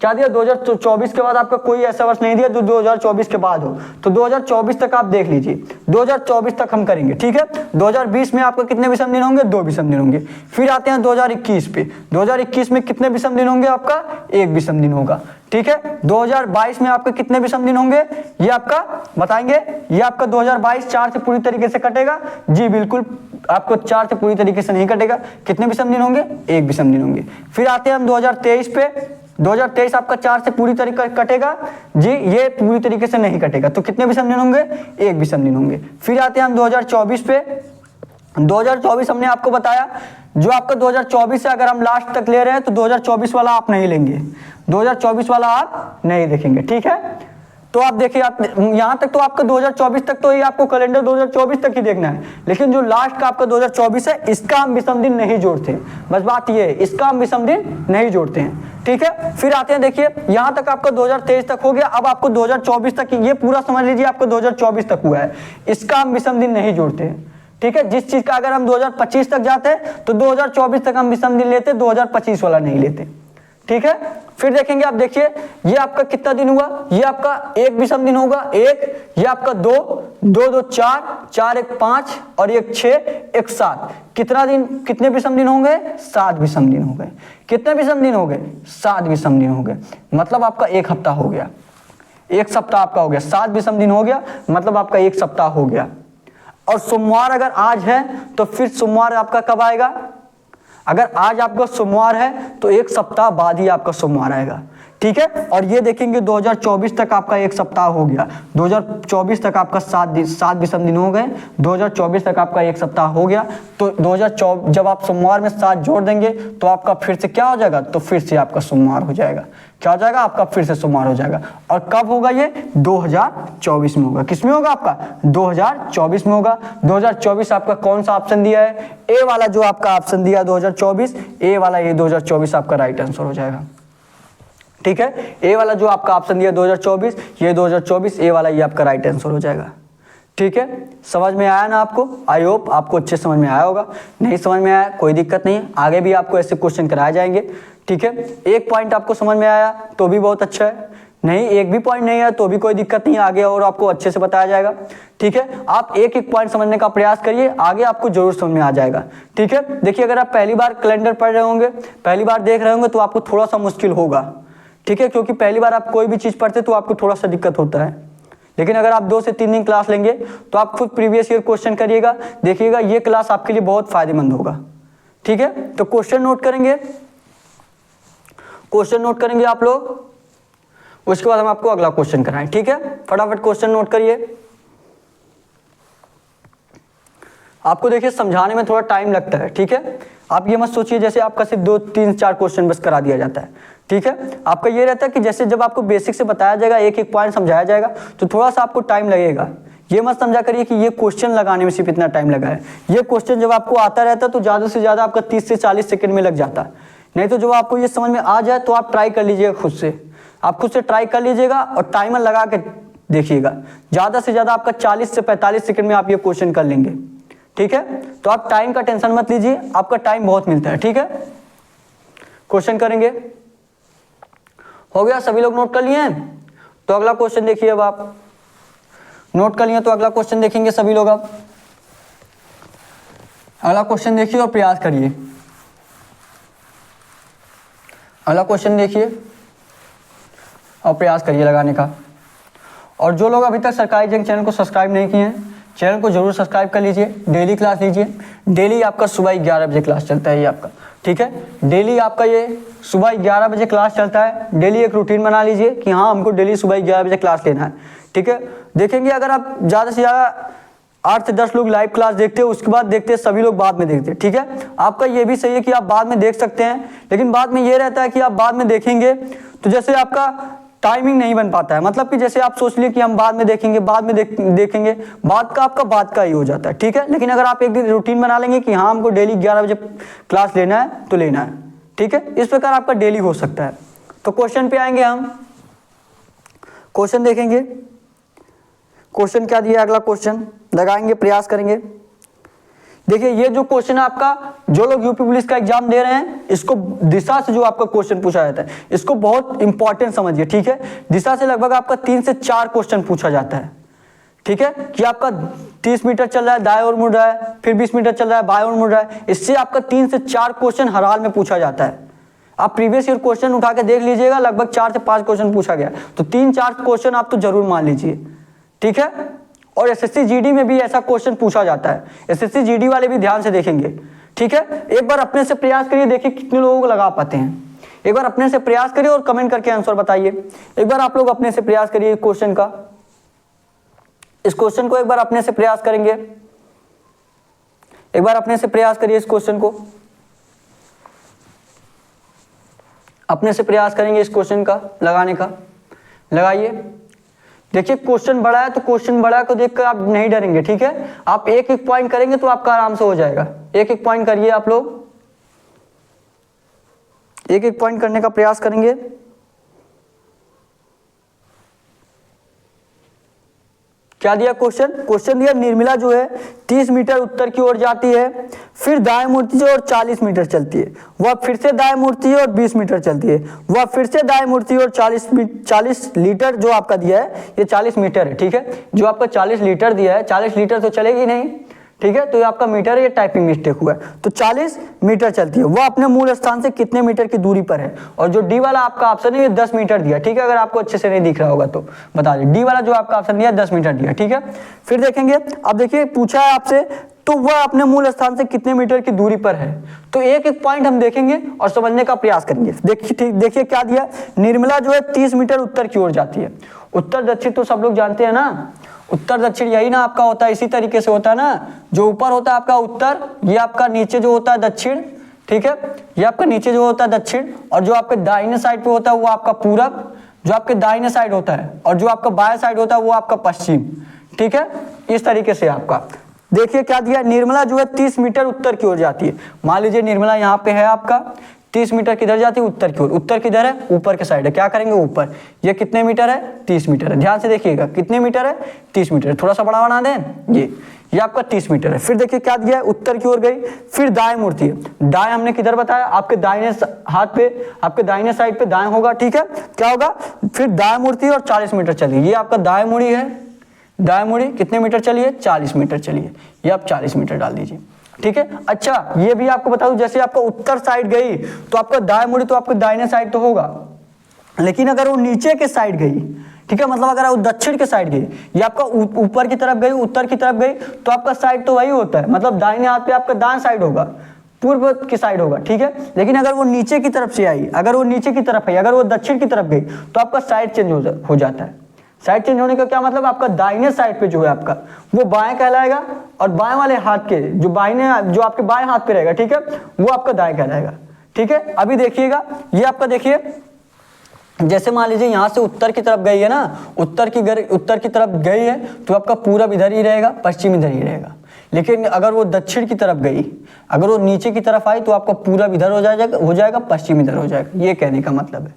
क्या दिया? 2024 के बाद आपका कोई ऐसा वर्ष नहीं दिया जो 2024 के बाद हो, तो 2024 तक आप देख लीजिए, 2024 तक हम करेंगे। ठीक है, 2020 में आपका कितने विषम दिन होंगे? 2 विषम दिन होंगे। फिर आते हैं 2021 पे, 2021 में कितने विषम दिन होंगे? आपका 1 विषम दिन होगा। ठीक है, 2022 में आपके कितने विषम दिन होंगे? ये आपका बताएंगे, ये आपका 2022 4 से पूरी तरीके से कटेगा? जी बिल्कुल, आपको 4 से पूरी तरीके से नहीं कटेगा। कितने विषम दिन होंगे? 1 विषम दिन होंगे। फिर आते हैं हम 2023 पे, 2023 आपका 4 से पूरी तरीके कटेगा? जी ये पूरी तरीके से नहीं कटेगा, तो कितने विषम दिन होंगे? 1 विषम दिन होंगे। फिर आते हैं हम 2024 पे, 2024 हमने आपको बताया जो आपका 2024 से अगर हम लास्ट तक ले रहे हैं तो 2024 वाला आप नहीं लेंगे, 2024 वाला आप नहीं देखेंगे। ठीक है, तो आप देखिए, आप यहां तक तो आपका 2024 तक तो ये आपको कैलेंडर 2024 तक ही देखना है, लेकिन जो लास्ट का आपका 2024 है इसका हम विषम दिन नहीं जोड़ते हैं। बस बात ये है, इसका हम विषम दिन नहीं जोड़ते हैं। ठीक है, फिर आते हैं, देखिए यहां तक आपका 2023 तक हो गया, अब आपको 2024 तक, ये पूरा समझ लीजिए आपको 2024 तक हुआ है, इसका हम विषम दिन नहीं जोड़ते हैं। ठीक है, जिस चीज का अगर हम 2025 तक जाते हैं तो 2024 तक हम विषम दिन लेते, 2025 वाला नहीं लेते। ठीक है, फिर देखेंगे, आप देखिए ये आपका कितना दिन हुआ? ये आपका 1 विषम दिन होगा, 1, ये आपका 2, 2 2 4, 4 1 5 और 1 6, 1 7। कितना दिन, कितने विषम दिन होंगे? 7 विषम दिन हो गए। कितने विषम दिन हो गए? 7 विषम दिन हो गए। मतलब आपका 1 हफ्ता हो गया, 1 सप्ताह आपका हो गया। 7 विषम दिन हो गया, मतलब आपका 1 सप्ताह हो गया। और सोमवार अगर आज है तो फिर सोमवार आपका कब आएगा? अगर आज आपका सोमवार है तो 1 सप्ताह बाद ही आपका सोमवार आएगा। ठीक है, और ये देखेंगे 2024 तक आपका 1 सप्ताह हो गया, 2024 तक आपका 7 विषम दिन हो गए, 2024 तक आपका 1 सप्ताह हो गया। तो 2024 जब आप सोमवार में 7 जोड़ देंगे तो आपका फिर से क्या हो जाएगा? तो फिर से आपका सोमवार हो जाएगा। क्या हो जाएगा? आपका फिर से सोमवार हो जाएगा। और कब होगा ये? 2024 में होगा। किसमें होगा? आपका 2024 में होगा। 2024 आपका कौन सा ऑप्शन दिया है? ए वाला जो आपका ऑप्शन दिया 2024, ए वाला, ये 2024 आपका राइट आंसर हो जाएगा। ठीक है। ए वाला जो आपका ऑप्शन दिया 2024, ये 2024 ए वाला ये आपका राइट आंसर हो जाएगा। ठीक है, समझ में आया ना आपको? आई होप आपको अच्छे समझ में आया होगा। नहीं समझ में आया कोई दिक्कत नहीं, आगे भी आपको ऐसे क्वेश्चन कराए जाएंगे। ठीक है, एक पॉइंट आपको समझ में आया तो भी बहुत अच्छा है, नहीं एक भी पॉइंट नहीं है तो भी कोई दिक्कत नहीं, आगे और आपको अच्छे से बताया जाएगा। ठीक है, आप एक एक पॉइंट समझने का प्रयास करिए, आगे आपको जरूर समझ में आ जाएगा। ठीक है, देखिए अगर आप पहली बार कैलेंडर पढ़ रहे होंगे, पहली बार देख रहे होंगे तो आपको थोड़ा सा मुश्किल होगा। ठीक है, क्योंकि पहली बार आप कोई भी चीज़ पढ़ते तो आपको थोड़ा सा दिक्कत होता है, लेकिन अगर आप 2 से 3 दिन क्लास लेंगे तो आप खुद प्रीवियस ईयर क्वेश्चन करिएगा, देखिएगा ये क्लास आपके लिए बहुत फायदेमंद होगा। ठीक है, तो क्वेश्चन नोट करेंगे, क्वेश्चन नोट करेंगे आप लोग, उसके बाद हम आपको अगला क्वेश्चन कराएं। ठीक है, फटाफट क्वेश्चन नोट करिए। आपको देखिए समझाने में थोड़ा टाइम लगता है। ठीक है, आप ये मत सोचिए जैसे आपका सिर्फ 2, 3, 4 क्वेश्चन बस करा दिया जाता है। ठीक है, आपका ये रहता है कि जैसे जब आपको बेसिक से बताया जाएगा, एक एक पॉइंट समझाया जाएगा तो थोड़ा सा आपको टाइम लगेगा। ये मत समझा करिए कि ये क्वेश्चन लगाने में सिर्फ इतना टाइम लगा है। ये क्वेश्चन जब आपको आता रहता है तो ज़्यादा से ज़्यादा आपका 30 से 40 सेकंड में लग जाता। नहीं तो जब आपको ये समझ में आ जाए तो आप ट्राई कर लीजिएगा खुद से, आप खुद से ट्राई कर लीजिएगा और टाइमर लगा के देखिएगा, ज़्यादा से ज़्यादा आपका 40 से 45 सेकंड में आप ये क्वेश्चन कर लेंगे। ठीक है, तो आप टाइम का टेंशन मत लीजिए, आपका टाइम बहुत मिलता है। ठीक है, क्वेश्चन करेंगे, हो गया, सभी लोग नोट कर लिए हैं? तो अगला क्वेश्चन देखिए, अब आप नोट कर लिए तो अगला क्वेश्चन देखेंगे सभी लोग। अब अगला क्वेश्चन देखिए और प्रयास करिए। अगला क्वेश्चन देखिए और प्रयास करिए लगाने का। और जो लोग अभी तक सरकारी जंग चैनल को सब्सक्राइब नहीं किए हैं, चैनल को जरूर सब्सक्राइब कर लीजिए। डेली क्लास लीजिए, डेली आपका सुबह 11 बजे क्लास चलता है ये आपका। ठीक है, डेली आपका ये सुबह 11 बजे क्लास चलता है। डेली एक रूटीन बना लीजिए कि हाँ हमको डेली सुबह 11 बजे क्लास लेना है। ठीक है, देखेंगे अगर आप ज़्यादा से ज़्यादा 8 से 10 लोग लाइव क्लास देखते हैं, उसके बाद देखते हैं सभी लोग बाद में देखते हैं। ठीक है, आपका ये भी सही है कि आप बाद में देख सकते हैं, लेकिन बाद में ये रहता है कि आप बाद में देखेंगे तो जैसे आपका टाइमिंग नहीं बन पाता है, मतलब कि जैसे आप सोच लिए कि हम बाद में देखेंगे, बाद में देखेंगे, बाद का आपका बाद का ही हो जाता है। ठीक है, लेकिन अगर आप एक दिन रूटीन बना लेंगे कि हाँ हमको डेली 11 बजे क्लास लेना है तो लेना है। ठीक है, इस प्रकार आपका डेली हो सकता है। तो क्वेश्चन पे आएंगे हम, क्वेश्चन देखेंगे, क्वेश्चन क्या दिया, अगला क्वेश्चन लगाएंगे, प्रयास करेंगे। देखिए ये जो क्वेश्चन है आपका, जो लोग यूपी पुलिस का एग्जाम दे रहे हैं, इसको दिशा से जो आपका क्वेश्चन पूछा जाता है इसको बहुत इंपॉर्टेंट समझिए। ठीक है, दिशा से लगभग आपका 3 से 4 क्वेश्चन पूछा जाता है। ठीक है, कि आपका 30 मीटर चल रहा है, दाएं ओर मुड़ रहा है, फिर 20 मीटर चल रहा है, बाएं ओर मुड़ रहा है, इससे आपका 3 से 4 क्वेश्चन हर हाल में पूछा जाता है। आप प्रीवियस ईयर क्वेश्चन उठा के देख लीजिएगा, लगभग 4 से 5 क्वेश्चन पूछा गया, तो 3-4 क्वेश्चन आप तो जरूर मान लीजिए। ठीक है, और एसएससी जीडी में भी ऐसा क्वेश्चन पूछा जाता है, एसएससी जीडी वाले भी ध्यान से देखेंगे। ठीक है, एक बार अपने से प्रयास करिए, देखिए कितने लोगों को लगा पाते हैं। एक बार अपने से प्रयास करिए और कमेंट करके आंसर बताइए। एक बार आप लोग अपने से प्रयास करिए क्वेश्चन का, इस क्वेश्चन को एक बार अपने से प्रयास करेंगे, एक बार अपने से प्रयास करिए, इस क्वेश्चन को अपने से प्रयास करेंगे, इस क्वेश्चन का लगाने का, लगाइए। देखिए क्वेश्चन बड़ा है तो क्वेश्चन बड़ा को देखकर आप नहीं डरेंगे। ठीक है, आप एक एक पॉइंट करेंगे तो आपका आराम से हो जाएगा। एक एक पॉइंट करिए, आप लोग एक एक पॉइंट करने का प्रयास करेंगे। क्या दिया क्वेश्चन, क्वेश्चन दिया निर्मला जो है 30 मीटर उत्तर की ओर जाती है, फिर दाएं मुड़ती है और 40 मीटर चलती है, वह फिर से दाएं मुड़ती है और 20 मीटर चलती है, वह फिर से दाएं मुड़ती है और 40 लीटर जो आपका दिया है ये 40 मीटर है। ठीक है, जो आपका 40 लीटर दिया है, 40 लीटर तो चलेगी नहीं। ठीक है, तो ये आपका मीटर है, ये टाइपिंग मिस्टेक हुआ है, तो 40 मीटर चलती है। वह अपने मूल स्थान से कितने मीटर की दूरी पर है। और जो डी वाला आपका ऑप्शन है ये 10 मीटर दिया। ठीक है, अगर आपको अच्छे से नहीं दिख रहा होगा तो बता दें, डी वाला जो आपका ऑप्शन दिया 10 मीटर दिया। ठीक है, फिर देखेंगे, अब देखिए पूछा है आपसे, तो वह अपने मूल स्थान से कितने मीटर की दूरी पर है। तो एक एक पॉइंट हम देखेंगे और समझने का प्रयास करेंगे। देखिए क्या दिया, निर्मला जो है 30 मीटर उत्तर की ओर जाती है। उत्तर दक्षिण तो सब लोग जानते हैं ना, उत्तर दक्षिण यही ना आपका होता है, इसी तरीके से होता है ना। जो ऊपर होता है आपका उत्तर, ये आपका नीचे जो होता है दक्षिण। ठीक है, ये आपका नीचे जो होता है दक्षिण, और जो आपके दाहिने साइड पे होता है वो आपका पूरब, जो आपके दाहिने साइड होता है, और जो आपका बाएं साइड होता है वो आपका पश्चिम। ठीक है, इस तरीके से आपका देखिए क्या दिया, निर्मला जो है 30 मीटर उत्तर की ओर जाती है। मान लीजिए निर्मला यहाँ पे है आपका 30 मीटर किधर जाती है, उत्तर की ओर। उत्तर किधर है, ऊपर के साइड है, क्या करेंगे ऊपर। ये कितने मीटर है, 30 मीटर है। ध्यान से देखिएगा कितने मीटर है, 30 मीटर है। थोड़ा सा बड़ा बना दें, ये आपका 30 मीटर है। फिर देखिए क्या दिया है, उत्तर की ओर गई। फिर दाएं मुड़ती है। दाएं हमने किधर बताया, आपके दाहिने हाथ पे, आपके दाहिने साइड पे दाएं होगा, ठीक है। क्या होगा, फिर दाएं मुड़ती है और 40 मीटर चली। ये आपका दाएं मुड़ी है, दाएं मुड़ी कितने मीटर चलिए, 40 मीटर चलिए। ये आप 40 मीटर डाल दीजिए, ठीक है। अच्छा ये भी आपको बता दूं, जैसे आपका उत्तर साइड गई तो आपका दाएं मुड़ी तो आपके दाहिने साइड तो होगा, लेकिन अगर वो नीचे के साइड गई, ठीक है, मतलब अगर वो दक्षिण के साइड गई, ये आपका ऊपर की तरफ गई, उत्तर की तरफ गई, तो आपका साइड तो वही होता है, मतलब दाहिने हाथ पे आपका दाएं साइड होगा, पूर्व की साइड होगा, ठीक है। लेकिन अगर वो नीचे की तरफ से आई, अगर वो नीचे की तरफ है, अगर वो दक्षिण की तरफ गई, तो आपका साइड चेंज हो जाता है। साइड चेंज होने का क्या मतलब, आपका दाहिने साइड पे जो है आपका वो बाएं कहलाएगा, और बाएं वाले हाथ के जो आपके बाएं हाथ पे रहेगा, ठीक है, वो आपका दाएं कहलाएगा, ठीक है। अभी देखिएगा, ये आपका देखिए, जैसे मान लीजिए यहाँ से उत्तर की तरफ गई है ना, उत्तर की तरफ गई है तो आपका पूरब इधर ही रहेगा, पश्चिम इधर ही रहेगा। लेकिन अगर वो दक्षिण की तरफ गई, अगर वो नीचे की तरफ आई, तो आपका पूरब इधर हो जाएगा, पश्चिम इधर हो जाएगा। ये कहने का मतलब है,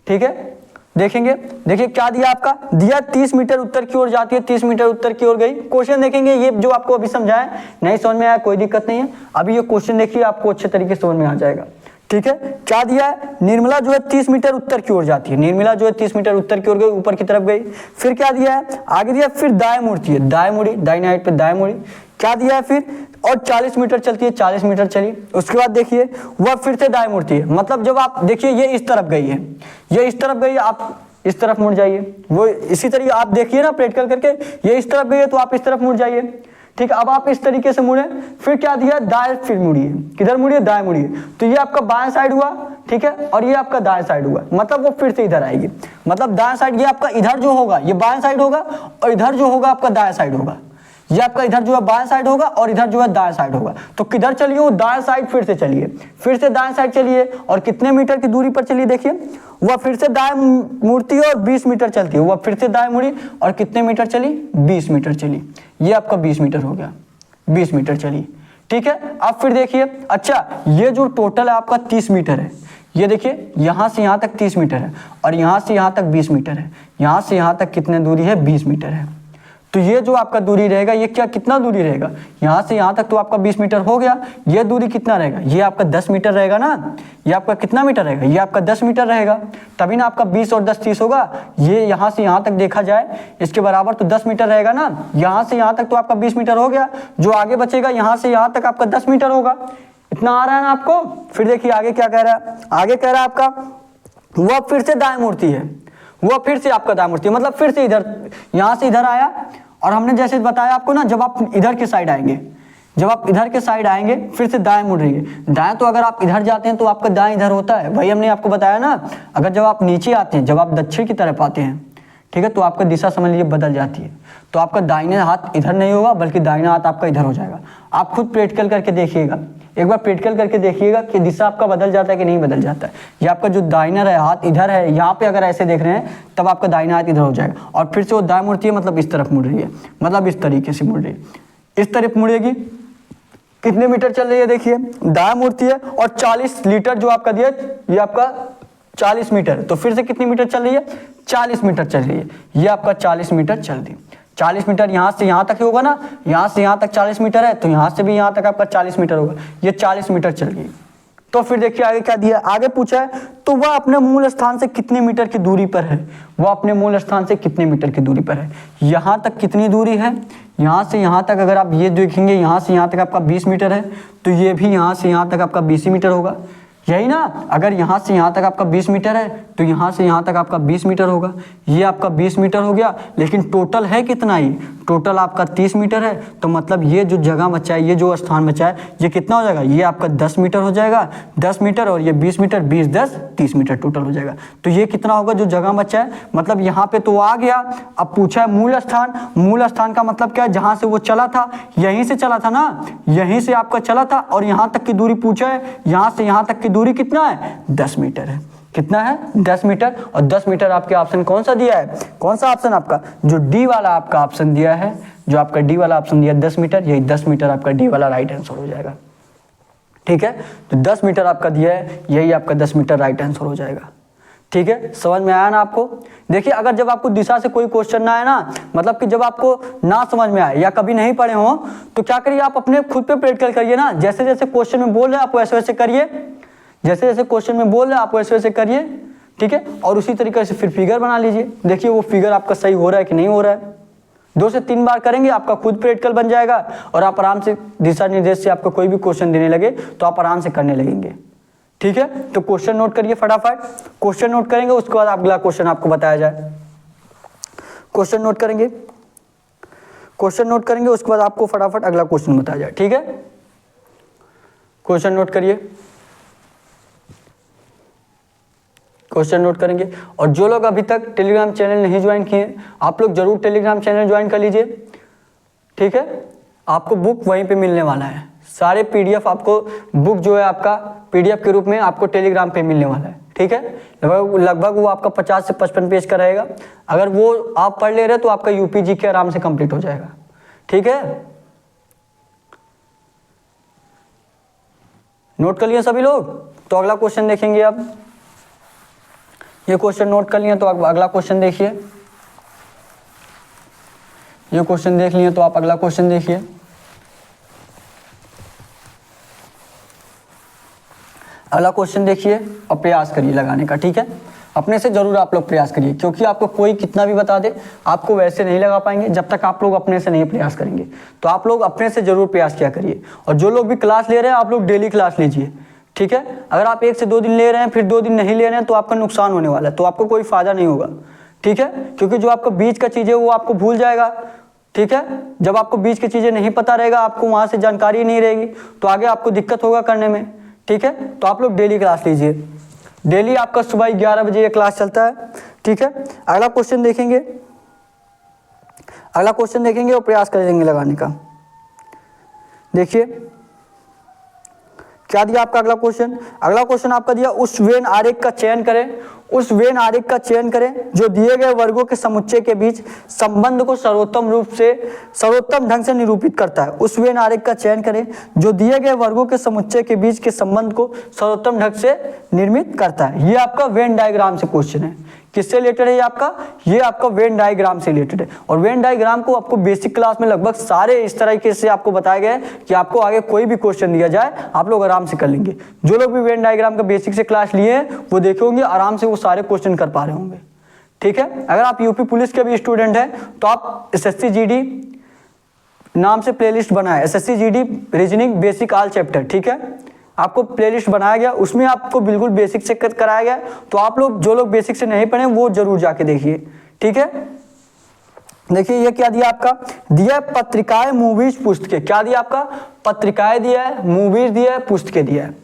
ठीक है। देखेंगे, देखिए क्या दिया, आपका दिया 30 मीटर उत्तर की ओर जाती है, 30 मीटर उत्तर की ओर गई। क्वेश्चन देखेंगे, ये जो आपको अभी समझाया नहीं समझ में आया, कोई दिक्कत नहीं है, अभी ये क्वेश्चन देखिए, आपको अच्छे तरीके से समझ में आ जाएगा, ठीक है। क्या दिया है, निर्मला जो है 30 मीटर उत्तर की ओर जाती है, निर्मला जो है 30 मीटर उत्तर की ओर गई, ऊपर की तरफ गई। फिर क्या दिया है, आगे दिया, फिर दाएं मुड़ती है, दाएं मुड़ी, दाहिने साइड पे दाएं मुड़ी। क्या दिया है फिर, और 40 मीटर चलती है, 40 मीटर चली। उसके बाद देखिए वह फिर से दाएं मुड़ती है, मतलब जब आप देखिए ये इस तरफ गई है, ये इस तरफ गई, आप इस तरफ मुड़ जाइए। वो इसी तरीके आप देखिए ना प्रैक्टिकल करके, ये इस तरफ गई है तो आप इस तरफ मुड़ जाइए, ठीक है। अब आप इस तरीके से मुड़े। फिर क्या दिया, दाएं फिर मुड़िए, किधर मुड़िए, दाएं मुड़िए। तो ये आपका बाएं साइड हुआ, ठीक है, और ये आपका दाएं साइड हुआ, मतलब वो फिर से इधर आएगी, मतलब दाएं साइड, ये आपका इधर जो होगा ये बाएं साइड होगा, और इधर जो होगा आपका दाएं साइड होगा। ये आपका इधर जो है बाएं साइड होगा, और इधर जो है दाएं साइड होगा। तो किधर चलिए, वो दाएं साइड फिर से चलिए, फिर से दाएं साइड चलिए, और कितने मीटर की दूरी पर चलिए, देखिए वह फिर से दाएं मुड़ती है और 20 मीटर चलती है। वह फिर से दाएं मुड़ी और कितने मीटर चली, 20 मीटर चली। ये आपका 20 मीटर हो गया, 20 मीटर चली, ठीक है। अब फिर देखिए, अच्छा ये जो टोटल है आपका 30 मीटर है, ये देखिए यहाँ से यहाँ तक 30 मीटर है, और यहाँ से यहाँ तक 20 मीटर है, यहाँ से यहाँ तक कितने दूरी है, 20 मीटर है। तो ये जो आपका दूरी रहेगा, ये कितना दूरी रहेगा, यहाँ से यहाँ तक तो आपका 20 मीटर हो गया। ये दूरी कितना रहेगा, ये आपका 10 मीटर रहेगा ना। ये आपका कितना मीटर रहेगा, ये आपका 10 मीटर रहेगा, तभी ना आपका 20 और 10 30 होगा। ये यहाँ से यहाँ तक देखा जाए इसके बराबर तो 10 मीटर रहेगा ना। यहाँ से यहाँ तक तो आपका 20 मीटर हो गया, जो आगे बचेगा यहाँ से यहाँ तक आपका 10 मीटर होगा। इतना आ रहा है ना आपको। फिर देखिए आगे क्या कह रहा है, आगे कह रहा है आपका वह फिर से दाएं मुड़ती है, वह फिर से आपका दाएं मुड़ती है, मतलब फिर से इधर, यहाँ से इधर आया। और हमने जैसे बताया आपको ना, जब आप इधर के साइड आएंगे, जब आप इधर के साइड आएंगे फिर से दाएं मुड़ रही है। दाएं तो अगर आप इधर जाते हैं तो आपका दाएं इधर होता है, वही हमने आपको बताया ना। अगर जब आप नीचे आते हैं, जब आप दक्षिण की तरफ आते हैं, ठीक है, तो आपका दिशा समझ लीजिए बदल जाती है। तो आपका दाहिने हाथ इधर नहीं होगा, बल्कि दाहिना हाथ आपका इधर हो जाएगा। आप खुद प्रैक्टिकल करके देखिएगा, एक बार प्रैक्टिकल करके देखिएगा कि दिशा आपका बदल जाता है कि नहीं बदल जाता है। ये आपका जो दाहिना हाथ इधर है, यहाँ पे अगर ऐसे देख रहे हैं तब आपका दाहिना हाथ इधर हो जाएगा, और फिर से वो दाएं मुड़ती है, मतलब इस तरफ मुड़ रही है, मतलब इस तरीके से मुड़ रही है, इस तरफ मुड़ेगी। कितने मीटर चल रही है, देखिए दाएं मुड़ती है, और 40 लीटर जो आपका दिया, ये आपका 40 मीटर है। तो फिर से कितनी मीटर चल रही है, 40 मीटर चल रही है। ये आपका 40 मीटर चल रही है। 40 मीटर यहाँ से यहाँ तक ही होगा ना, यहाँ से यहाँ तक 40 मीटर है, तो यहाँ से भी यहाँ तक आपका 40 मीटर होगा। ये 40 मीटर चल गई। तो फिर देखिए आगे क्या दिया, आगे पूछा है तो वह अपने मूल स्थान से कितने मीटर की दूरी पर है, वह अपने मूल स्थान से कितने मीटर की दूरी पर है। यहाँ तक कितनी दूरी है, यहाँ से यहाँ तक अगर आप ये देखेंगे, यहाँ से यहाँ तक आपका 20 मीटर है, तो ये भी यहाँ से यहाँ तक आपका 20 मीटर होगा, यही ना। अगर यहाँ से यहाँ तक आपका 20 मीटर है तो यहाँ से यहाँ तक आपका 20 मीटर होगा। ये आपका 20 मीटर हो गया, लेकिन टोटल है कितना, ही टोटल आपका 30 मीटर है। तो मतलब ये जो जगह बचा है, ये जो स्थान बचा है, ये कितना हो जाएगा, ये आपका 10 मीटर हो जाएगा, 10 मीटर, और ये 20 मीटर, 20 10 30 मीटर टोटल हो जाएगा। तो ये कितना होगा जो जगह बचा है, मतलब यहाँ पे तो आ गया। अब पूछा है मूल स्थान, मूल स्थान का मतलब क्या है, जहाँ से वो चला था, यहीं से चला था ना, यहीं से आपका चला था, और यहाँ तक की दूरी पूछा है, यहाँ से यहाँ तक की दूरी कितना है, 10 मीटर है। कितना है, 10 मीटर। और 10 मीटर आपके ऑप्शन कौन सा दिया है, कौन सा ऑप्शन आपका, जो डी वाला आपका ऑप्शन दिया है, जो आपका डी वाला ऑप्शन दिया 10 मीटर, यही 10 मीटर आपका डी वाला राइट आंसर हो जाएगा। ठीक है। तो 10 मीटर आपका दिया है, यही आपका 10 मीटर राइट आंसर हो जाएगा। ठीक है, समझ में आया ना आपको। देखिए अगर जब आपको दिशा से कोई क्वेश्चन ना आए ना, मतलब कि जब आपको ना समझ में आए या कभी नहीं पढ़े हो, तो क्या करिए आप अपने खुद पे प्रैक्टिकल करिए ना। जैसे जैसे क्वेश्चन में बोल रहे हैं आप वैसे वैसे करिए, जैसे जैसे क्वेश्चन में बोल रहे हैं आप वैसे वैसे करिए। ठीक है, और उसी तरीके से फिर फिगर बना लीजिए, देखिए वो फिगर आपका सही हो रहा है कि नहीं हो रहा है। 2 से 3 बार करेंगे आपका खुद प्रैक्टिकल बन जाएगा और आप आराम से दिशा निर्देश से आपको कोई भी क्वेश्चन देने लगे तो आप आराम से करने लगेंगे। ठीक है, तो क्वेश्चन नोट करिए फटाफट। क्वेश्चन नोट करेंगे उसके बाद अगला क्वेश्चन आपको बताया जाए। क्वेश्चन नोट करेंगे, क्वेश्चन नोट करेंगे उसके बाद आपको फटाफट अगला क्वेश्चन बताया जाए। ठीक है, क्वेश्चन नोट करिए, क्वेश्चन नोट करेंगे। और जो लोग अभी तक टेलीग्राम चैनल नहीं ज्वाइन किए आप लोग जरूर टेलीग्राम चैनल ज्वाइन कर लीजिए। ठीक है, आपको बुक वहीं पे मिलने वाला है, सारे पीडीएफ आपको बुक जो है आपका पीडीएफ के रूप में आपको टेलीग्राम पे मिलने वाला है। ठीक है, लगभग वो आपका 50 से 55 पेज का रहेगा। अगर वो आप पढ़ ले रहे तो आपका यूपीजी के आराम से कंप्लीट हो जाएगा। ठीक है, नोट कर लिए सभी लोग। तो अगला क्वेश्चन देखेंगे अब, ये क्वेश्चन नोट कर लिए तो आप अगला क्वेश्चन देखिए। ये क्वेश्चन देख लिए तो आप अगला क्वेश्चन देखिए। अगला क्वेश्चन देखिए और प्रयास करिए लगाने का। ठीक है, अपने से जरूर आप लोग प्रयास करिए, क्योंकि आपको कोई कितना भी बता दे आपको वैसे नहीं लगा पाएंगे जब तक आप लोग अपने से नहीं प्रयास करेंगे। तो आप लोग अपने से जरूर प्रयास किया करिए। और जो लोग भी क्लास ले रहे हैं आप लोग डेली क्लास लीजिए। ठीक है, अगर आप 1 से 2 दिन ले रहे हैं फिर 2 दिन नहीं ले रहे हैं तो आपका नुकसान होने वाला है, तो आपको कोई फायदा नहीं होगा। ठीक है, क्योंकि जो आपका बीच का चीज़ है वो आपको भूल जाएगा। ठीक है, जब आपको बीच की चीज़ें नहीं पता रहेगा, आपको वहाँ से जानकारी नहीं रहेगी तो आगे आपको दिक्कत होगा करने में। ठीक है, तो आप लोग डेली क्लास लीजिए। डेली आपका सुबह 11 बजे ये क्लास चलता है। ठीक है, अगला क्वेश्चन देखेंगे, अगला क्वेश्चन देखेंगे और प्रयास करेंगे लगाने का। देखिए क्या दिया आपका अगला क्वेश्चन। अगला क्वेश्चन आपका दिया उस वेन आरेख का चयन करें, उस वेन आरेख का चयन करें जो दिए गए वर्गों के समुच्चय के बीच संबंध को सर्वोत्तम ढंग से निरूपित करता है। उस वेन आरेख का चयन करें जो दिए गए वर्गों के समुच्चय के बीच के संबंध को सर्वोत्तम ढंग से निर्मित करता है। ये आपका वेन डायग्राम से क्वेश्चन है। किससे रिलेटेड है ये आपका वेन डायग्राम से रिलेटेड है। और वेन डायग्राम को आपको बेसिक क्लास में लगभग सारे इस तरीके से आपको बताया गया है कि आपको आगे कोई भी क्वेश्चन दिया जाए आप लोग आराम से कर लेंगे। जो लोग भी वेन डायग्राम का बेसिक से क्लास लिए हैं वो देखे होंगे आराम से वो सारे क्वेश्चन कर पा रहे होंगे। ठीक है, अगर आप यूपी पुलिस के भी स्टूडेंट हैं तो आप SSC GD नाम से प्लेलिस्ट बना है, SSC GD reasoning basic all chapter. ठीक है, आपको प्लेलिस्ट बनाया गया, उसमें आपको बिल्कुल बेसिक से कराया गया। तो आप लोग जो लोग बेसिक से नहीं पढ़े वो जरूर जाके देखिए। ठीक है, देखिए ये क्या दिया आपका, दिया पत्रिकाएं मूवीज पुस्तकें। क्या दिया आपका, पत्रिकाएं दिया है, मूवीज दिया है, पुस्तकें दिया है।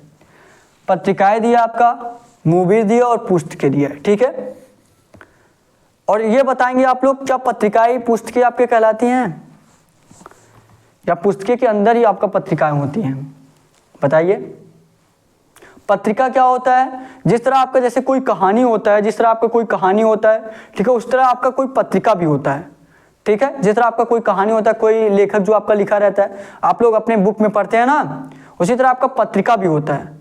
पत्रिकाएं दिया आपका, मूवीज दिया और पुस्तकें दिया है। ठीक है, और ये बताएंगे आप लोग क्या पत्रिकाएं पुस्तकें आपके कहलाती हैं या पुस्तकें के अंदर ही आपका पत्रिकाएं होती हैं, बताइए। पत्रिका क्या होता है, जिस तरह आपका जैसे कोई कहानी होता है, जिस तरह आपका कोई कहानी होता है, ठीक है, उस तरह आपका कोई पत्रिका भी होता है। ठीक है, जिस तरह आपका कोई कहानी होता है, कोई लेखक जो आपका लिखा रहता है आप लोग अपने बुक में पढ़ते हैं ना, उसी तरह आपका पत्रिका भी होता है।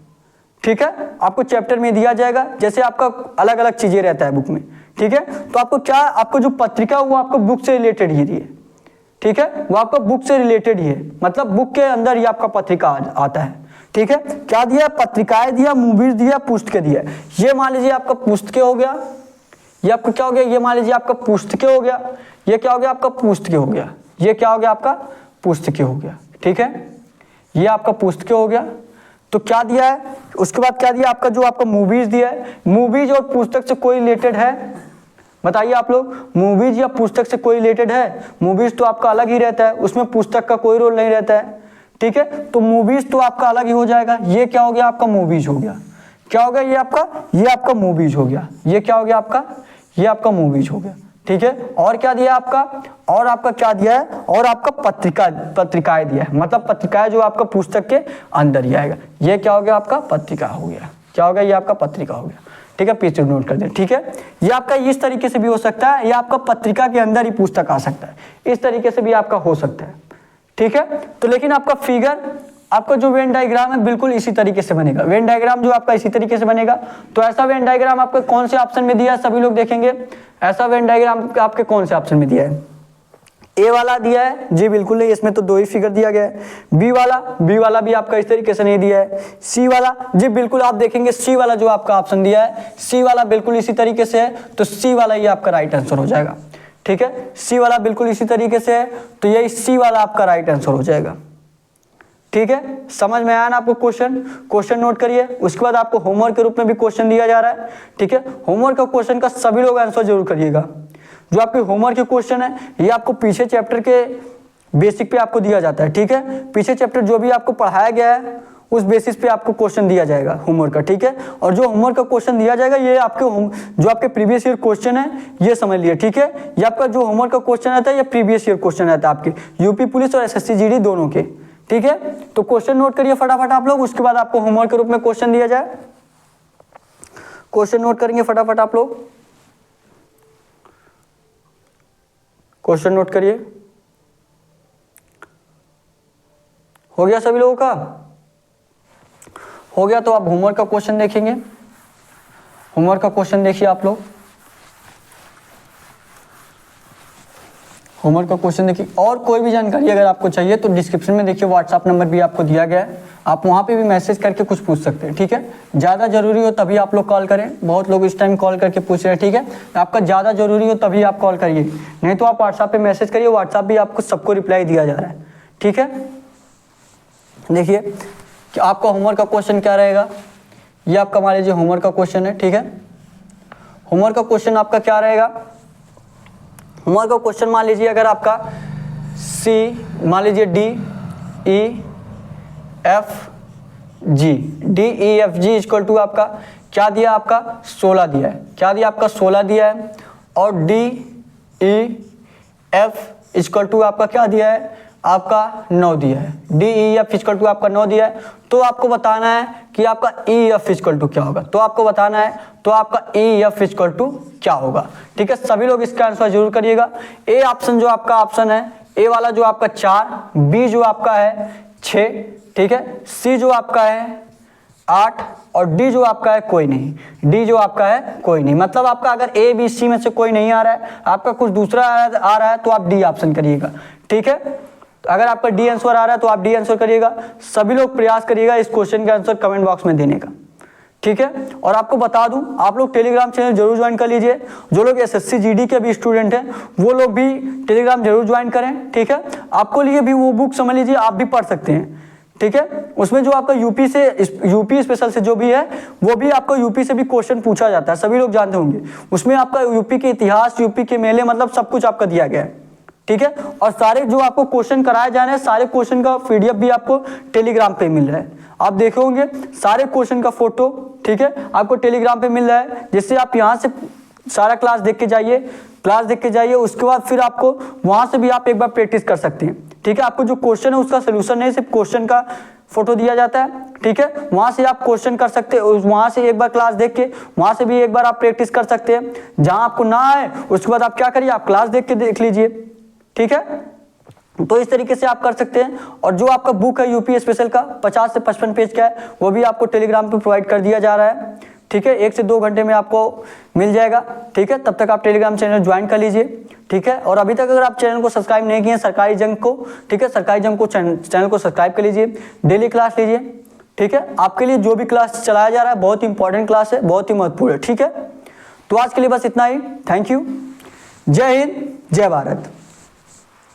ठीक है, आपको चैप्टर में दिया जाएगा, जैसे आपका अलग अलग चीजें रहता है बुक में। ठीक है, तो आपको क्या, आपको जो पत्रिका वो आपको बुक से रिलेटेड ही है। ठीक है, वो आपका बुक से रिलेटेड ही है, मतलब बुक के अंदर ही आपका पत्रिका आता है। ठीक है, क्या दिया, पत्रिकाएं दिया, मूवीज दिया, पुस्तकें दिया। ये मान लीजिए आपका पुस्तकें हो गया, ये आपका क्या हो गया, ये मान लीजिए आपका पुस्तकें हो गया, ये क्या हो गया आपका पुस्तकें हो गया, ये क्या हो गया आपका पुस्तकें हो गया। ठीक है, ये आपका पुस्तकें हो गया। तो क्या दिया है, उसके बाद क्या दिया आपका, जो आपका मूवीज दिया है, मूवीज और पुस्तक से कोई रिलेटेड है, बताइए आप लोग, मूवीज या पुस्तक से कोई रिलेटेड है। मूवीज तो आपका अलग ही रहता है, उसमें पुस्तक का कोई रोल नहीं रहता है। ठीक है, तो मूवीज तो आपका अलग ही हो जाएगा। ये क्या हो गया आपका, मूवीज हो गया। क्या हो गया, ये आपका मूवीज हो गया। ये क्या हो गया आपका, ये आपका मूवीज हो गया। ठीक है, और क्या दिया आपका, और आपका क्या दिया है, और आपका पत्रिकाएं दिया है, मतलब पत्रिकाएं जो आपका पुस्तक के अंदर ही आएगा। ये क्या हो गया आपका, पत्रिका हो गया। क्या हो गया, ये आपका पत्रिका हो गया। ठीक है, पीछे नोट कर दें। ठीक है, ये आपका इस तरीके से भी हो सकता है, ये आपका पत्रिका के अंदर ही पुस्तक आ सकता है, इस तरीके से भी आपका हो सकता है। ठीक है, तो लेकिन आपका फिगर आपका जो वेन डायग्राम है बिल्कुल इसी तरीके से बनेगा। वेन डायग्राम जो आपका इसी तरीके से बनेगा। तो ऐसा वेन डायग्राम आपके कौन से ऑप्शन में दिया है, सभी लोग देखेंगे। ऐसा वेन डायग्राम आपके कौन से ऑप्शन में दिया है? ए वाला दिया है जी, बिल्कुल नहीं, इसमें तो 2 ही फिगर दिया गया है। बी वाला भी आपका इस तरीके से नहीं दिया है। सी वाला जी बिल्कुल आप देखेंगे, सी वाला जो आपका ऑप्शन दिया है, सी वाला बिल्कुल इसी तरीके से है, तो सी वाला ये आपका राइट आंसर हो जाएगा। ठीक है, सी वाला बिल्कुल इसी तरीके से है, तो ये सी वाला आपका राइट आंसर हो जाएगा। ठीक है, समझ में आया ना आपको? क्वेश्चन नोट करिए। उसके बाद आपको होमवर्क के रूप में भी क्वेश्चन दिया जा रहा है। ठीक है, होमवर्क का क्वेश्चन का सभी लोग आंसर जरूर करिएगा। जो आपके होमवर्क के क्वेश्चन है ये आपको पीछे चैप्टर के बेसिक पे आपको दिया जाता है। ठीक है, पीछे चैप्टर जो भी आपको पढ़ाया गया है उस बेसिस पे आपको क्वेश्चन दिया जाएगा होमवर्क का। ठीक है, और जो होमवर्क का क्वेश्चन दिया जाएगा ये आपके जो आपके प्रीवियस ईयर क्वेश्चन है ये समझ लिए। ठीक है, ये आपका जो होमवर्क का क्वेश्चन आता है ये प्रीवियस ईयर क्वेश्चन आता है आपके यूपी पुलिस और एसएससी जीडी दोनों के। ठीक है, तो क्वेश्चन नोट करिए फटाफट आप लोग। उसके बाद आपको होमवर्क के रूप में क्वेश्चन दिया जाए। क्वेश्चन नोट करेंगे फटाफट आप लोग। क्वेश्चन नोट करिए। हो गया सभी लोगों का? हो गया तो आप होमवर्क का क्वेश्चन देखेंगे। होमवर्क का क्वेश्चन देखिए आप लोग। होमवर्क का क्वेश्चन देखिए। और कोई भी जानकारी अगर आपको चाहिए तो डिस्क्रिप्शन में देखिए व्हाट्सएप नंबर भी आपको दिया गया है, आप वहाँ पे भी मैसेज करके कुछ पूछ सकते हैं। ठीक है, ज़्यादा जरूरी हो तभी आप लोग कॉल करें। बहुत लोग इस टाइम कॉल करके पूछ रहे हैं। ठीक है, आपका ज़्यादा जरूरी हो तभी आप कॉल करिए, नहीं तो आप व्हाट्सएप पे मैसेज करिए। व्हाट्सएप भी आपको सबको रिप्लाई दिया जा रहा है। ठीक है, देखिए कि आपका होमवर्क का क्वेश्चन क्या रहेगा। ये आपका मान लीजिए होमवर्क का क्वेश्चन है। ठीक है, होमवर्क का क्वेश्चन आपका क्या रहेगा? होमवर्क का क्वेश्चन मान लीजिए अगर आपका सी, मान लीजिए D E F G, D E F G equal to आपका क्या दिया? आपका 16 दिया है। क्या दिया? आपका 16 दिया है। और D E F equal to आपका क्या दिया है? आपका 9 दिया है। D E F equal to आपका 9 दिया है। तो आपको बताना है कि आपका ई एफ इक्वल टू क्या होगा। तो आपको बताना है तो आपका ई एफ इक्वल टू क्या होगा। ठीक है, सभी लोग इसका आंसर जरूर करिएगा। ए ऑप्शन जो आपका ऑप्शन है, ए वाला जो आपका 4, बी जो आपका है 6, ठीक है, सी जो आपका है 8 और डी जो आपका है कोई नहीं। डी जो आपका है कोई नहीं, मतलब आपका अगर ए बी सी में से कोई नहीं आ रहा है, आपका कुछ दूसरा आ रहा है तो आप डी ऑप्शन करिएगा। ठीक है, तो अगर आपका डी आंसर आ रहा है तो आप डी आंसर करिएगा। सभी लोग प्रयास करिएगा इस क्वेश्चन का आंसर कमेंट बॉक्स में देने का। ठीक है, और आपको बता दूं आप लोग टेलीग्राम चैनल जरूर ज्वाइन कर लीजिए। जो लोग एसएससी जीडी के भी स्टूडेंट हैं वो लोग भी टेलीग्राम जरूर ज्वाइन करें। ठीक है, आपको लिए भी वो बुक समझ लीजिए, आप भी पढ़ सकते हैं। ठीक है, उसमें जो आपका यूपी स्पेशल से जो भी है वो भी आपको यूपी से भी क्वेश्चन पूछा जाता है, सभी लोग जानते होंगे। उसमें आपका यूपी के इतिहास, यूपी के मेले, मतलब सब कुछ आपका दिया गया है। ठीक है, और सारे जो आपको क्वेश्चन कराए जा रहे हैं सारे क्वेश्चन का पीडीएफ भी आपको टेलीग्राम पे मिल रहा है। आप देखे होंगे सारे क्वेश्चन का फोटो। ठीक है, आपको टेलीग्राम पे मिल रहा है, जिससे आप यहाँ से सारा क्लास देख के जाइए। उसके बाद फिर आपको वहां से भी आप एक बार प्रैक्टिस कर सकते हैं। ठीक है, आपको जो क्वेश्चन है उसका सोल्यूशन नहीं, सिर्फ क्वेश्चन का फोटो दिया जाता है। ठीक है, वहां से आप क्वेश्चन कर सकते हैं, वहां से एक बार क्लास देख के वहां से भी एक बार आप प्रैक्टिस कर सकते हैं। जहां आपको ना आए उसके बाद आप क्या करिए, आप क्लास देख लीजिए। ठीक है, तो इस तरीके से आप कर सकते हैं। और जो आपका बुक है यूपी स्पेशल का 50 से 55 पेज का है, वो भी आपको टेलीग्राम पे प्रोवाइड कर दिया जा रहा है। ठीक है, 1 से 2 घंटे में आपको मिल जाएगा। ठीक है, तब तक आप टेलीग्राम चैनल ज्वाइन कर लीजिए। ठीक है, और अभी तक अगर आप चैनल को सब्सक्राइब नहीं किए सरकारी जंग को, ठीक है, सरकारी जंग को चैनल को सब्सक्राइब कर लीजिए, डेली क्लास लीजिए। ठीक है, आपके लिए जो भी क्लास चलाया जा रहा है बहुत ही इंपॉर्टेंट क्लास है, बहुत ही महत्वपूर्ण है। ठीक है, तो आज के लिए बस इतना ही। Thank you. जय हिंद, जय भारत।